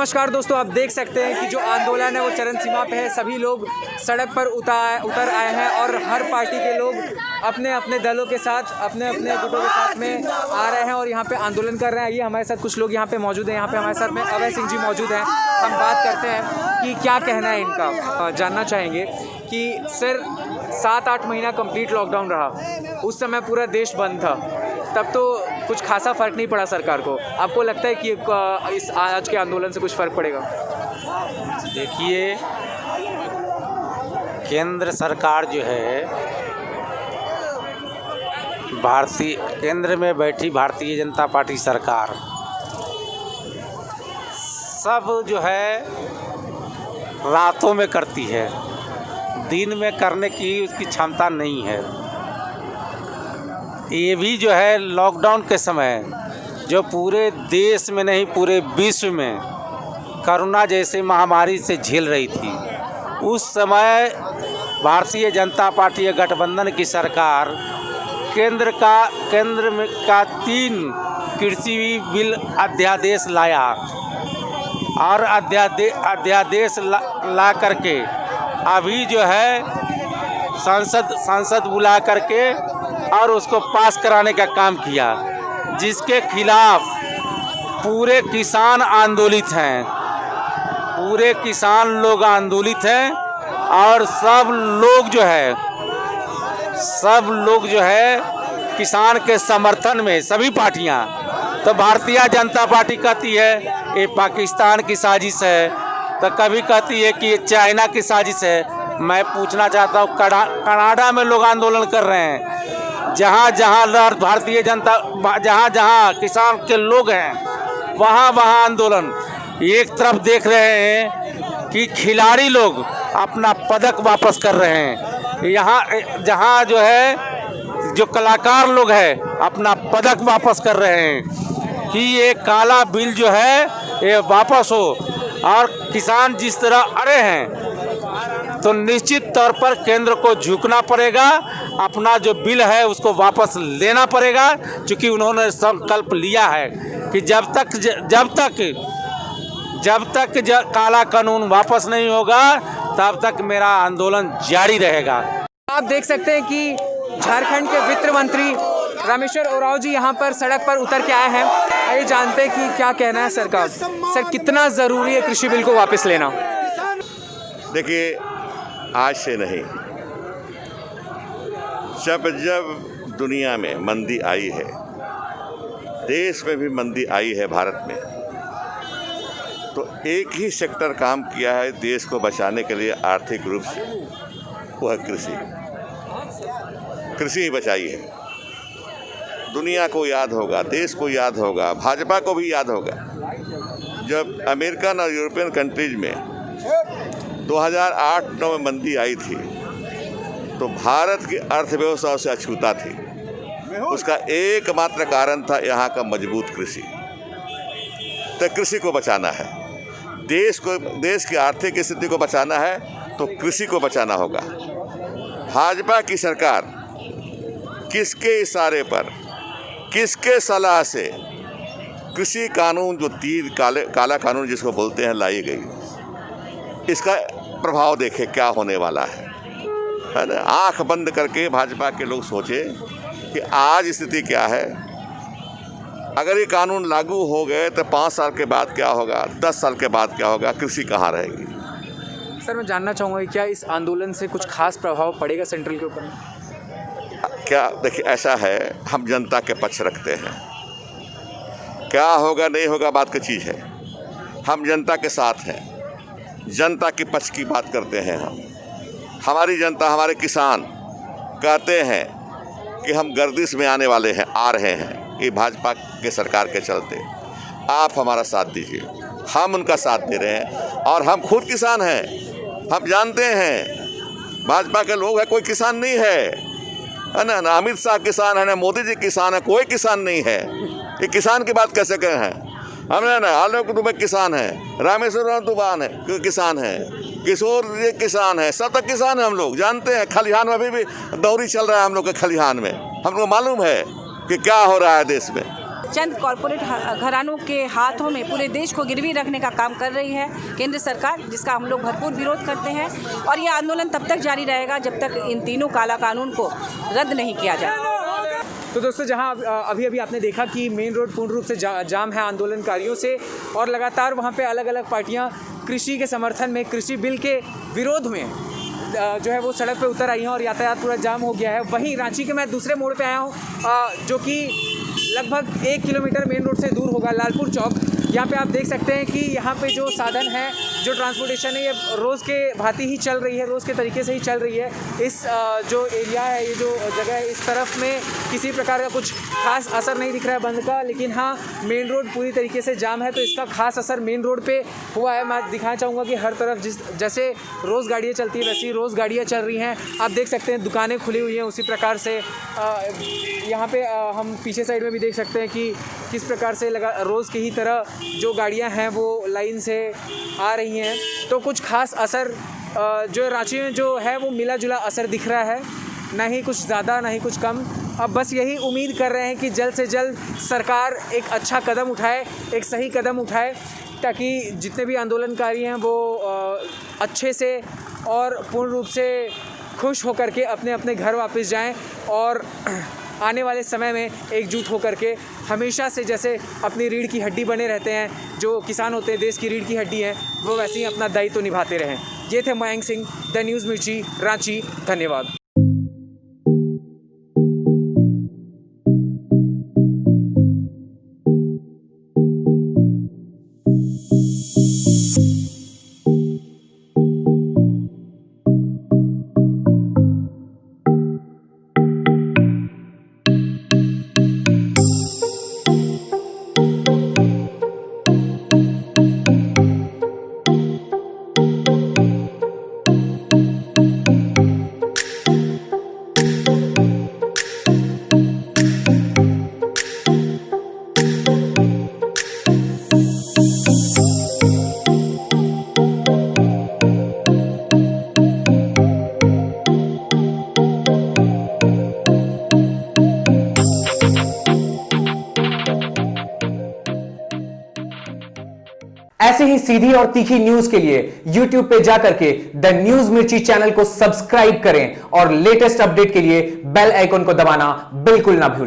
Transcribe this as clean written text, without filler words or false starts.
नमस्कार दोस्तों, आप देख सकते हैं कि जो आंदोलन है वो चरम सीमा पे है। सभी लोग सड़क पर उतर आए हैं और हर पार्टी के लोग अपने अपने दलों के साथ, अपने अपने गुटों के साथ में आ रहे हैं और यहाँ पे आंदोलन कर रहे हैं। ये हमारे साथ कुछ लोग यहाँ पे मौजूद हैं। यहाँ पे हमारे साथ में अभय सिंह जी मौजूद हैं। हम बात करते हैं कि क्या कहना है इनका। जानना चाहेंगे कि सर 7-8 महीना कंप्लीट लॉकडाउन रहा, उस समय पूरा देश बंद था, तब तो कुछ खासा फ़र्क नहीं पड़ा सरकार को। आपको लगता है कि इस आज के आंदोलन से कुछ फ़र्क पड़ेगा? देखिए, केंद्र सरकार जो है केंद्र में बैठी भारतीय जनता पार्टी सरकार सब जो है रातों में करती है, दिन में करने की उसकी क्षमता नहीं है। ये भी जो है लॉकडाउन के समय जो पूरे देश में नहीं पूरे विश्व में कोरोना जैसे महामारी से झेल रही थी, उस समय भारतीय जनता पार्टी गठबंधन की सरकार केंद्र का 3 कृषि बिल अध्यादेश लाया और अध्यादेश ला करके अभी जो है संसद बुला करके और उसको पास कराने का काम किया, जिसके खिलाफ पूरे किसान आंदोलित हैं, पूरे किसान लोग आंदोलित हैं और सब लोग जो है किसान के समर्थन में सभी पार्टियां। तो भारतीय जनता पार्टी कहती है ये पाकिस्तान की साजिश है, तो कभी कहती है कि ये चाइना की साजिश है। मैं पूछना चाहता हूँ, कनाडा में लोग आंदोलन कर रहे हैं, जहाँ भारतीय जनता जहाँ किसान के लोग हैं वहाँ आंदोलन। एक तरफ देख रहे हैं कि खिलाड़ी लोग अपना पदक वापस कर रहे हैं, जहाँ जो है जो कलाकार लोग हैं अपना पदक वापस कर रहे हैं कि ये काला बिल जो है ये वापस हो। और किसान जिस तरह अड़े हैं तो निश्चित तौर पर केंद्र को झुकना पड़ेगा, अपना जो बिल है उसको वापस लेना पड़ेगा, क्योंकि उन्होंने संकल्प लिया है कि जब तक काला कानून वापस नहीं होगा तब तक मेरा आंदोलन जारी रहेगा। आप देख सकते हैं कि झारखंड के वित्त मंत्री रामेश्वर उरांव जी यहाँ पर सड़क पर उतर के आए हैं। आइए जानते हैं कि क्या कहना है सरकार। सर, कितना ज़रूरी है कृषि बिल को वापस लेना? देखिए, आज से नहीं, जब दुनिया में मंदी आई है, देश में भी मंदी आई है भारत में, तो एक ही सेक्टर काम किया है देश को बचाने के लिए आर्थिक रूप से, वो है कृषि ही बचाई है। दुनिया को याद होगा, देश को याद होगा, भाजपा को भी याद होगा, जब अमेरिकन और यूरोपियन कंट्रीज में 2008-9 में मंदी आई थी तो भारत की अर्थव्यवस्था उससे अछूता थी। उसका एकमात्र कारण था यहाँ का मजबूत कृषि। तो कृषि को बचाना है, देश की आर्थिक स्थिति को बचाना है तो कृषि को बचाना होगा। भाजपा की सरकार किसके इशारे पर, किसके सलाह से कृषि कानून जो काला कानून जिसको बोलते हैं लाई गई, इसका प्रभाव देखे क्या होने वाला है ना। आंख बंद करके भाजपा के लोग सोचे कि आज स्थिति क्या है, अगर ये कानून लागू हो गए तो 5 साल के बाद क्या होगा, 10 साल के बाद क्या होगा, कृषि कहाँ रहेगी। सर, मैं जानना चाहूँगा क्या इस आंदोलन से कुछ खास प्रभाव पड़ेगा सेंट्रल के ऊपर? क्या, देखिए, ऐसा है, हम जनता के पक्ष रखते हैं। क्या होगा नहीं होगा बात की चीज़ है, हम जनता के साथ हैं, जनता के पक्ष की बात करते हैं। हमारी जनता, हमारे किसान कहते हैं कि हम गर्दिश में आने वाले हैं, आ रहे हैं, ये भाजपा के सरकार के चलते। आप हमारा साथ दीजिए, हम उनका साथ दे रहे हैं और हम खुद किसान हैं। हम जानते हैं भाजपा के लोग हैं, कोई किसान नहीं है ना, ना अमित शाह किसान है, ना मोदी जी किसान है, कोई किसान नहीं है। ये किसान की बात कैसे कहें हैं? हमने ना आलोक दुबे किसान है, रामेश्वर दुबान है किसान है, किशोर ये किसान है, सब तक किसान है। हम लोग जानते हैं, खलिहान में अभी भी दौरी चल रहा है हम लोग के खलिहान में, हम लोग मालूम है कि क्या हो रहा है देश में। चंद कॉरपोरेट घरानों के हाथों में पूरे देश को गिरवी रखने का काम कर रही है केंद्र सरकार, जिसका हम लोग भरपूर विरोध करते हैं। और यह आंदोलन तब तक जारी रहेगा जब तक इन तीनों काला कानून को रद्द नहीं किया जाए। तो दोस्तों, जहां अभी आपने देखा कि मेन रोड पूर्ण रूप से जाम है आंदोलनकारियों से, और लगातार वहां पे अलग अलग पार्टियां कृषि के समर्थन में, कृषि बिल के विरोध में जो है वो सड़क पे उतर आई हैं और यातायात पूरा जाम हो गया है। वहीं रांची के मैं दूसरे मोड़ पे आया हूँ, जो कि लगभग 1 किलोमीटर मेन रोड से दूर होगा, लालपुर चौक। यहाँ पे आप देख सकते हैं कि यहाँ पे जो साधन है, जो ट्रांसपोर्टेशन है, ये रोज़ के भांति ही चल रही है, रोज़ के तरीके से ही चल रही है। इस जो एरिया है, ये जो जगह है, इस तरफ में किसी प्रकार का कुछ खास असर नहीं दिख रहा है बंद का, लेकिन हाँ, मेन रोड पूरी तरीके से जाम है, तो इसका खास असर मेन रोड पे हुआ है। मैं दिखाना चाहूँगा कि हर तरफ जैसे रोज़ गाड़ियाँ चलती हैं वैसी रोज़ गाड़ियाँ चल रही हैं। आप देख सकते हैं दुकानें खुली हुई हैं उसी प्रकार से। यहाँ पे हम पीछे साइड में भी देख सकते हैं कि किस प्रकार से रोज़ की ही तरह जो गाड़ियां हैं वो लाइन से आ रही हैं। तो कुछ खास असर जो रांची में जो है वो मिला जुला असर दिख रहा है, ना ही कुछ ज़्यादा ना ही कुछ कम। अब बस यही उम्मीद कर रहे हैं कि जल्द से जल्द सरकार एक अच्छा कदम उठाए, एक सही कदम उठाए, ताकि जितने भी आंदोलनकारी हैं वो अच्छे से और पूर्ण रूप से खुश होकर के अपने अपने घर वापस जाएं और आने वाले समय में एकजुट होकर के हमेशा से जैसे अपनी रीढ़ की हड्डी बने रहते हैं, जो किसान होते हैं देश की रीढ़ की हड्डी हैं, वो वैसे ही अपना दायित्व निभाते रहें। ये थे मयंक सिंह, द न्यूज़ मिर्ची, रांची। धन्यवाद। ऐसे ही सीधी और तीखी न्यूज के लिए YouTube पे जाकर के द न्यूज मिर्ची चैनल को सब्सक्राइब करें और लेटेस्ट अपडेट के लिए बेल आइकन को दबाना बिल्कुल ना भूलें।